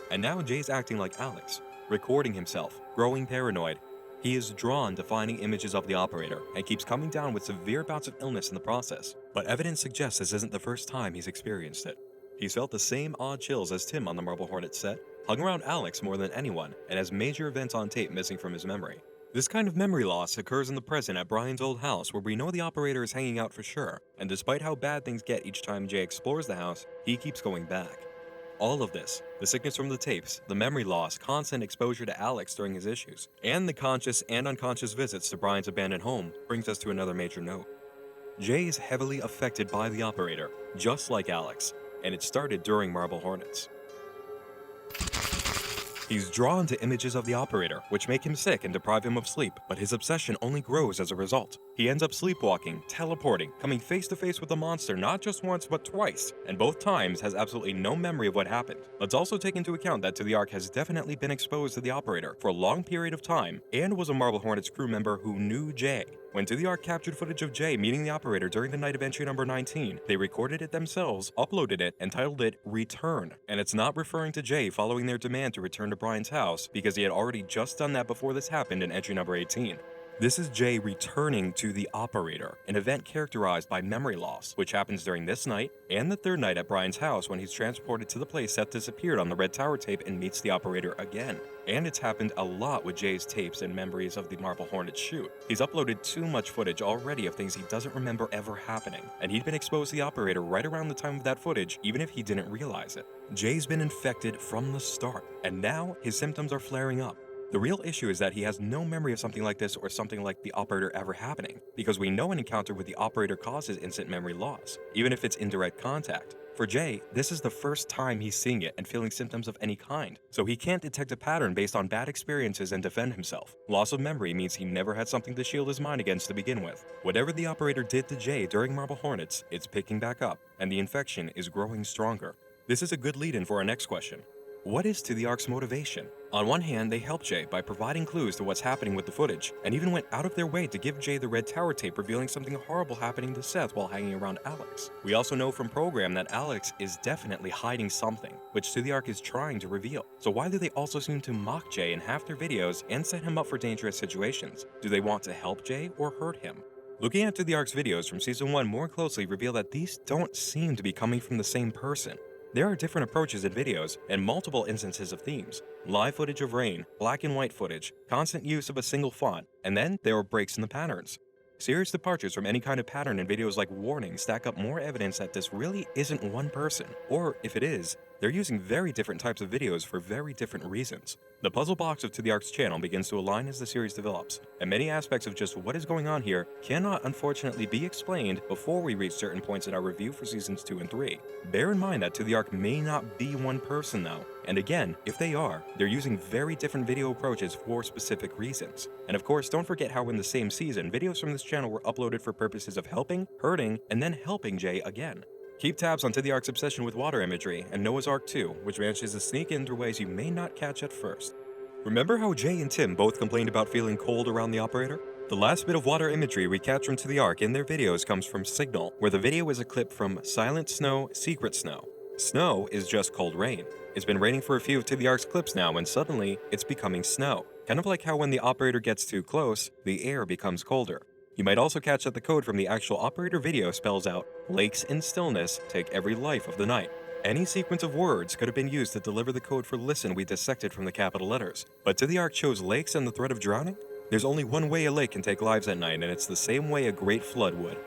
[SPEAKER 1] And now Jay's acting like Alex, recording himself, growing paranoid. He is drawn to finding images of the operator and keeps coming down with severe bouts of illness in the process. But evidence suggests this isn't the first time he's experienced it. He's felt the same odd chills as Tim on the MarbleHornets set, hung around Alex more than anyone, and has major events on tape missing from his memory. This kind of memory loss occurs in the present at Brian's old house, where we know the operator is hanging out for sure, and despite how bad things get each time Jay explores the house, he keeps going back. All of this, the sickness from the tapes, the memory loss, constant exposure to Alex during his issues, and the conscious and unconscious visits to Brian's abandoned home, brings us to another major note. Jay is heavily affected by the operator, just like Alex, and it started during MarbleHornets. He's drawn to images of the operator, which make him sick and deprive him of sleep, but his obsession only grows as a result. He ends up sleepwalking, teleporting, coming face to face with the monster not just once but twice, and both times has absolutely no memory of what happened. Let's also take into account that THAC has definitely been exposed to the operator for a long period of time, and was a MarbleHornets crew member who knew Jay. When THAC captured footage of Jay meeting the operator during the night of entry number 19, they recorded it themselves, uploaded it, and titled it Return. And it's not referring to Jay following their demand to return to Brian's house, because he had already just done that before this happened in entry number 18. This is Jay returning to the operator, an event characterized by memory loss, which happens during this night and the third night at Brian's house when he's transported to the place Seth disappeared on the Red Tower tape and meets the operator again. And it's happened a lot with Jay's tapes and memories of the MarbleHornets shoot. He's uploaded too much footage already of things he doesn't remember ever happening, and he'd been exposed to the operator right around the time of that footage, even if he didn't realize it. Jay's been infected from the start, and now his symptoms are flaring up. The real issue is that he has no memory of something like this or something like the operator ever happening, because we know an encounter with the operator causes instant memory loss, even if it's indirect contact. For Jay, this is the first time he's seeing it and feeling symptoms of any kind, so he can't detect a pattern based on bad experiences and defend himself. Loss of memory means he never had something to shield his mind against to begin with. Whatever the operator did to Jay during MarbleHornets, it's picking back up, and the infection is growing stronger. This is a good lead-in for our next question. What is THAC's motivation? On one hand, they help Jay by providing clues to what's happening with the footage, and even went out of their way to give Jay the Red Tower tape revealing something horrible happening to Seth while hanging around Alex. We also know from program that Alex is definitely hiding something, which THAC is trying to reveal. So why do they also seem to mock Jay in half their videos and set him up for dangerous situations? Do they want to help Jay or hurt him? Looking at THAC's videos from Season 1 more closely reveal that these don't seem to be coming from the same person. There are different approaches in videos, and multiple instances of themes. Live footage of rain, black and white footage, constant use of a single font, and then there are breaks in the patterns. Serious departures from any kind of pattern in videos like Warning stack up more evidence that this really isn't one person, or if it is, they're using very different types of videos for very different reasons. The puzzle box of THAC's channel begins to align as the series develops, and many aspects of just what is going on here cannot unfortunately be explained before we reach certain points in our review for seasons 2 and 3. Bear in mind that THAC may not be one person though, and again, if they are, they're using very different video approaches for specific reasons. And of course, don't forget how in the same season, videos from this channel were uploaded for purposes of helping, hurting, and then helping Jay again. Keep tabs on THAC's obsession with water imagery and Noah's Ark 2, which manages to sneak into ways you may not catch at first. Remember how Jay and Tim both complained about feeling cold around the operator? The last bit of water imagery we catch from THAC in their videos comes from Signal, where the video is a clip from Silent Snow, Secret Snow. Snow is just cold rain. It's been raining for a few of THAC's clips now, and suddenly, it's becoming snow. Kind of like how when the operator gets too close, the air becomes colder. You might also catch that the code from the actual operator video spells out, "Lakes in stillness take every life of the night." Any sequence of words could have been used to deliver the code for listen we dissected from the capital letters. But THAC chose lakes and the threat of drowning? There's only one way a lake can take lives at night, and it's the same way a great flood would.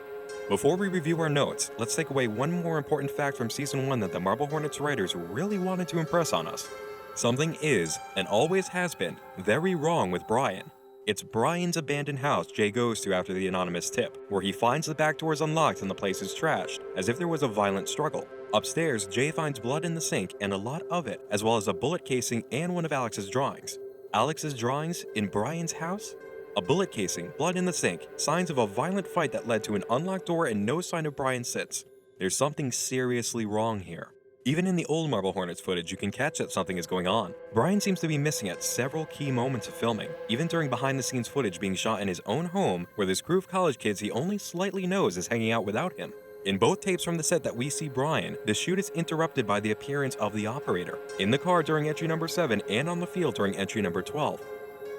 [SPEAKER 1] Before we review our notes, let's take away one more important fact from Season 1 that the MarbleHornets writers really wanted to impress on us. Something is, and always has been, very wrong with Brian. It's Brian's abandoned house Jay goes to after the anonymous tip, where he finds the back doors unlocked and the place is trashed, as if there was a violent struggle. Upstairs, Jay finds blood in the sink and a lot of it, as well as a bullet casing and one of Alex's drawings. Alex's drawings in Brian's house? A bullet casing, blood in the sink, signs of a violent fight that led to an unlocked door and no sign of Brian sits. There's something seriously wrong here. Even in the old MarbleHornets footage, you can catch that something is going on. Brian seems to be missing at several key moments of filming, even during behind-the-scenes footage being shot in his own home, where this crew of college kids he only slightly knows is hanging out without him. In both tapes from the set that we see Brian, the shoot is interrupted by the appearance of the operator, in the car during entry number 7 and on the field during entry number 12.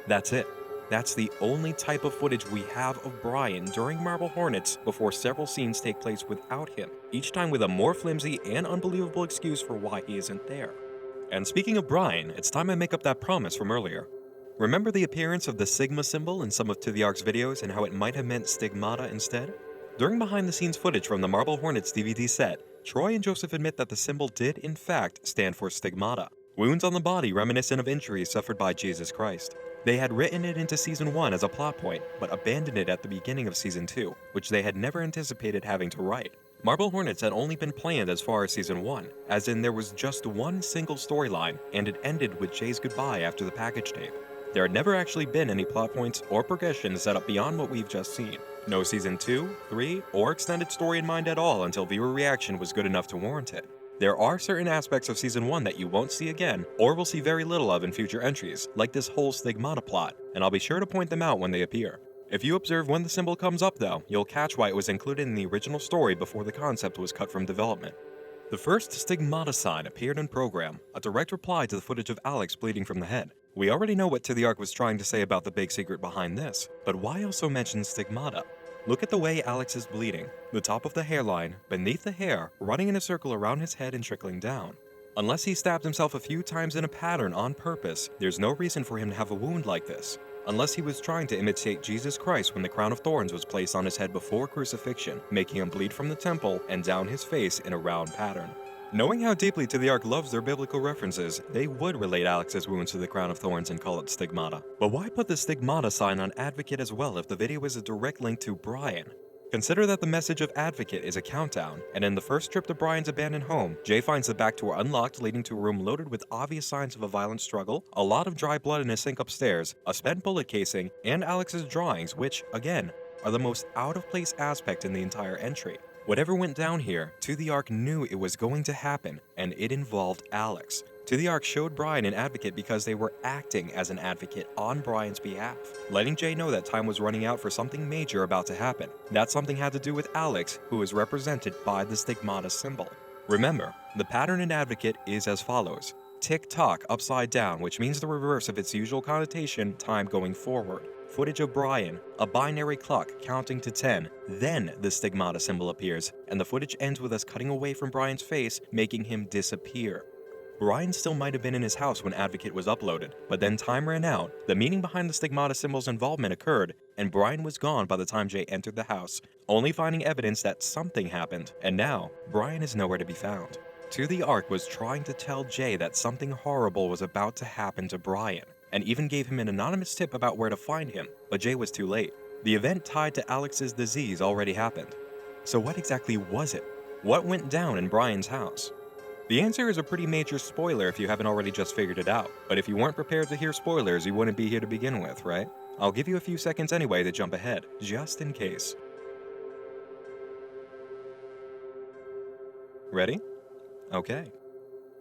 [SPEAKER 1] That's it. That's the only type of footage we have of Brian during MarbleHornets before several scenes take place without him, each time with a more flimsy and unbelievable excuse for why he isn't there. And speaking of Brian, it's time I make up that promise from earlier. Remember the appearance of the Sigma symbol in some of THAC's videos and how it might have meant stigmata instead? During behind-the-scenes footage from the MarbleHornets DVD set, Troy and Joseph admit that the symbol did in fact stand for stigmata, wounds on the body reminiscent of injuries suffered by Jesus Christ. They had written it into Season 1 as a plot point, but abandoned it at the beginning of Season 2, which they had never anticipated having to write. MarbleHornets had only been planned as far as Season 1, as in there was just one single storyline, and it ended with Jay's goodbye after the package tape. There had never actually been any plot points or progression set up beyond what we've just seen. No Season 2, 3, or extended story in mind at all until viewer reaction was good enough to warrant it. There are certain aspects of Season 1 that you won't see again, or will see very little of in future entries, like this whole stigmata plot, and I'll be sure to point them out when they appear. If you observe when the symbol comes up though, you'll catch why it was included in the original story before the concept was cut from development. The first stigmata sign appeared in program, a direct reply to the footage of Alex bleeding from the head. We already know what THAC was trying to say about the big secret behind this, but why also mention stigmata? Look at the way Alex is bleeding, the top of the hairline, beneath the hair, running in a circle around his head and trickling down. Unless he stabbed himself a few times in a pattern on purpose, there's no reason for him to have a wound like this. Unless he was trying to imitate Jesus Christ when the crown of thorns was placed on his head before crucifixion, making him bleed from the temple and down his face in a round pattern. Knowing how deeply THAC loves their biblical references, they would relate Alex's wounds to the crown of thorns and call it stigmata. But why put the stigmata sign on Advocate as well if the video is a direct link to Brian? Consider that the message of Advocate is a countdown, and in the first trip to Brian's abandoned home, Jay finds the back door unlocked leading to a room loaded with obvious signs of a violent struggle, a lot of dry blood in a sink upstairs, a spent bullet casing, and Alex's drawings, which, again, are the most out-of-place aspect in the entire entry. Whatever went down here, THAC knew it was going to happen, and it involved Alex. THAC showed Brian an advocate because they were acting as an advocate on Brian's behalf, letting Jay know that time was running out for something major about to happen. That something had to do with Alex, who is represented by the stigmata symbol. Remember, the pattern in Advocate is as follows. Tick-tock upside down, which means the reverse of its usual connotation, time going forward. Footage of Brian, a binary clock counting to 10, then the stigmata symbol appears, and the footage ends with us cutting away from Brian's face, making him disappear. Brian still might have been in his house when Advocate was uploaded, but then time ran out, the meaning behind the stigmata symbol's involvement occurred, and Brian was gone by the time Jay entered the house, only finding evidence that something happened, and now, Brian is nowhere to be found. THAC was trying to tell Jay that something horrible was about to happen to Brian, and even gave him an anonymous tip about where to find him, but Jay was too late. The event tied to Alex's disease already happened. So what exactly was it? What went down in Brian's house? The answer is a pretty major spoiler if you haven't already just figured it out, but if you weren't prepared to hear spoilers, you wouldn't be here to begin with, right? I'll give you a few seconds anyway to jump ahead, just in case. Ready? Okay.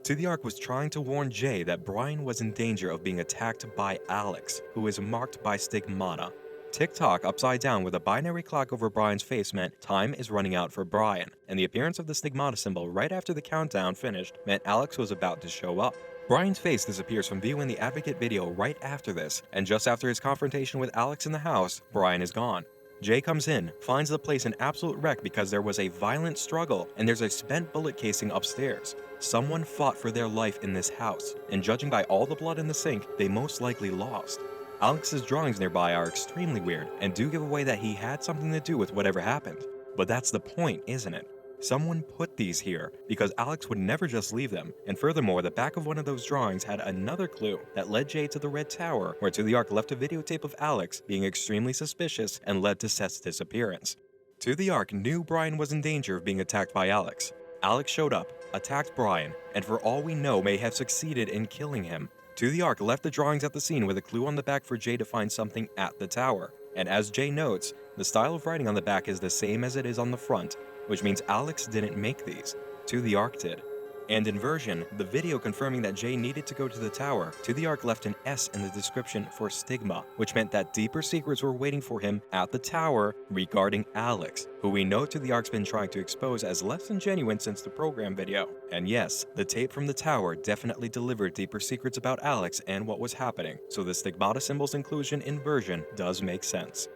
[SPEAKER 1] THAC was trying to warn Jay that Brian was in danger of being attacked by Alex, who is marked by stigmata. Tick-tock upside down with a binary clock over Brian's face meant time is running out for Brian, and the appearance of the stigmata symbol right after the countdown finished meant Alex was about to show up. Brian's face disappears from view in the Advocate video right after this, and just after his confrontation with Alex in the house, Brian is gone. Jay comes in, finds the place an absolute wreck because there was a violent struggle and there's a spent bullet casing upstairs. Someone fought for their life in this house, and judging by all the blood in the sink, they most likely lost. Alex's drawings nearby are extremely weird and do give away that he had something to do with whatever happened. But that's the point, isn't it? Someone put these here because Alex would never just leave them, and furthermore, the back of one of those drawings had another clue that led Jay to the Red Tower, where THAC left a videotape of Alex being extremely suspicious and led to Seth's disappearance. THAC knew Brian was in danger of being attacked by Alex. Alex showed up, attacked Brian, and for all we know may have succeeded in killing him. THAC left the drawings at the scene with a clue on the back for Jay to find something at the tower, and as Jay notes, the style of writing on the back is the same as it is on the front, which means Alex didn't make these, THAC did. And in version, the video confirming that Jay needed to go to the tower, THAC left an S in the description for stigma, which meant that deeper secrets were waiting for him at the tower regarding Alex, who we know THAC's been trying to expose as less than genuine since the program video. And yes, the tape from the tower definitely delivered deeper secrets about Alex and what was happening, so the stigmata symbol's inclusion in version does make sense.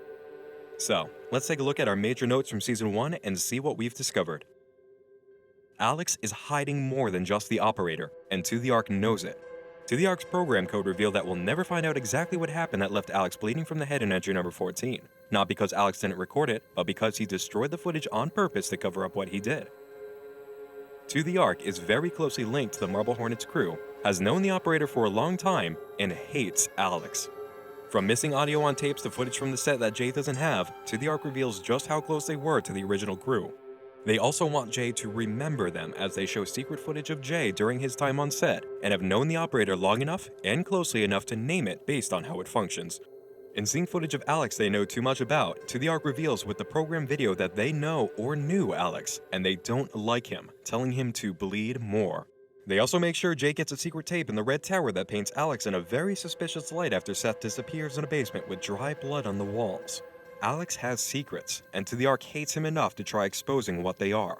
[SPEAKER 1] So, let's take a look at our major notes from Season 1 and see what we've discovered. Alex is hiding more than just the operator, and THAC knows it. THAC's program code revealed that we'll never find out exactly what happened that left Alex bleeding from the head in entry number 14. Not because Alex didn't record it, but because he destroyed the footage on purpose to cover up what he did. THAC is very closely linked to the MarbleHornets crew, has known the operator for a long time, and hates Alex. From missing audio on tapes to footage from the set that Jay doesn't have, THAC reveals just how close they were to the original crew. They also want Jay to remember them as they show secret footage of Jay during his time on set, and have known the operator long enough and closely enough to name it based on how it functions. In seeing footage of Alex they know too much about, THAC reveals with the program video that they know or knew Alex, and they don't like him, telling him to bleed more. They also make sure Jay gets a secret tape in the Red Tower that paints Alex in a very suspicious light after Seth disappears in a basement with dry blood on the walls. Alex has secrets, and THAC hates him enough to try exposing what they are.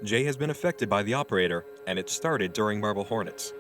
[SPEAKER 1] Jay has been affected by the operator, and it started during MarbleHornets.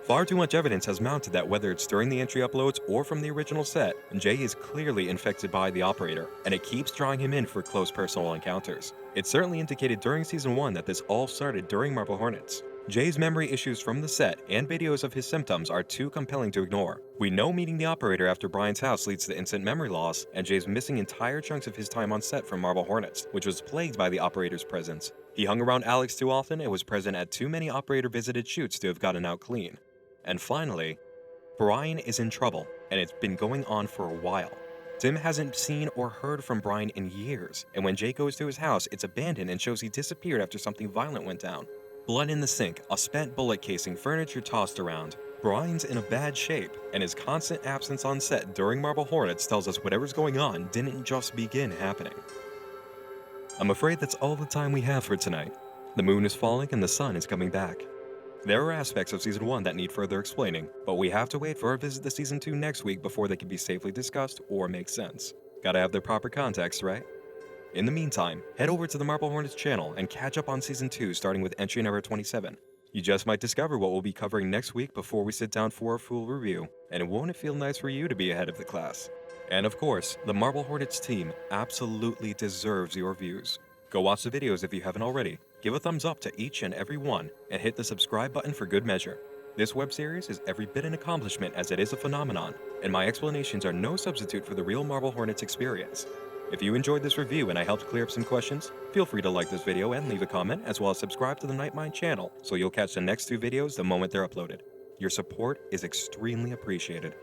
[SPEAKER 1] Far too much evidence has mounted that whether it's during the entry uploads or from the original set, Jay is clearly infected by the operator, and it keeps drawing him in for close personal encounters. It certainly indicated during Season 1 that this all started during MarbleHornets. Jay's memory issues from the set and videos of his symptoms are too compelling to ignore. We know meeting the operator after Brian's house leads to instant memory loss, and Jay's missing entire chunks of his time on set from MarbleHornets, which was plagued by the operator's presence. He hung around Alex too often and was present at too many operator-visited shoots to have gotten out clean. And finally, Brian is in trouble, and it's been going on for a while. Tim hasn't seen or heard from Brian in years, and when Jay goes to his house, it's abandoned and shows he disappeared after something violent went down. Blood in the sink, a spent bullet casing, furniture tossed around. Brian's in a bad shape, and his constant absence on set during MarbleHornets tells us whatever's going on didn't just begin happening. I'm afraid that's all the time we have for tonight. The moon is falling and the sun is coming back. There are aspects of Season 1 that need further explaining, but we have to wait for our visit to Season 2 next week before they can be safely discussed or make sense. Gotta have their proper context, right? In the meantime, head over to the MarbleHornets channel and catch up on Season 2 starting with entry number 27. You just might discover what we'll be covering next week before we sit down for a full review, and won't it feel nice for you to be ahead of the class? And of course, the MarbleHornets team absolutely deserves your views. Go watch the videos if you haven't already, give a thumbs up to each and every one, and hit the subscribe button for good measure. This web series is every bit an accomplishment as it is a phenomenon, and my explanations are no substitute for the real MarbleHornets experience. If you enjoyed this review and I helped clear up some questions, feel free to like this video and leave a comment, as well as subscribe to the Nightmind channel so you'll catch the next 2 videos the moment they're uploaded. Your support is extremely appreciated.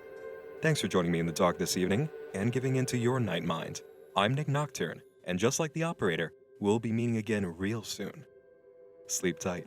[SPEAKER 1] Thanks for joining me in the dark this evening and giving into your Nightmind. I'm Nick Nocturne, and just like the operator, we'll be meeting again real soon. Sleep tight.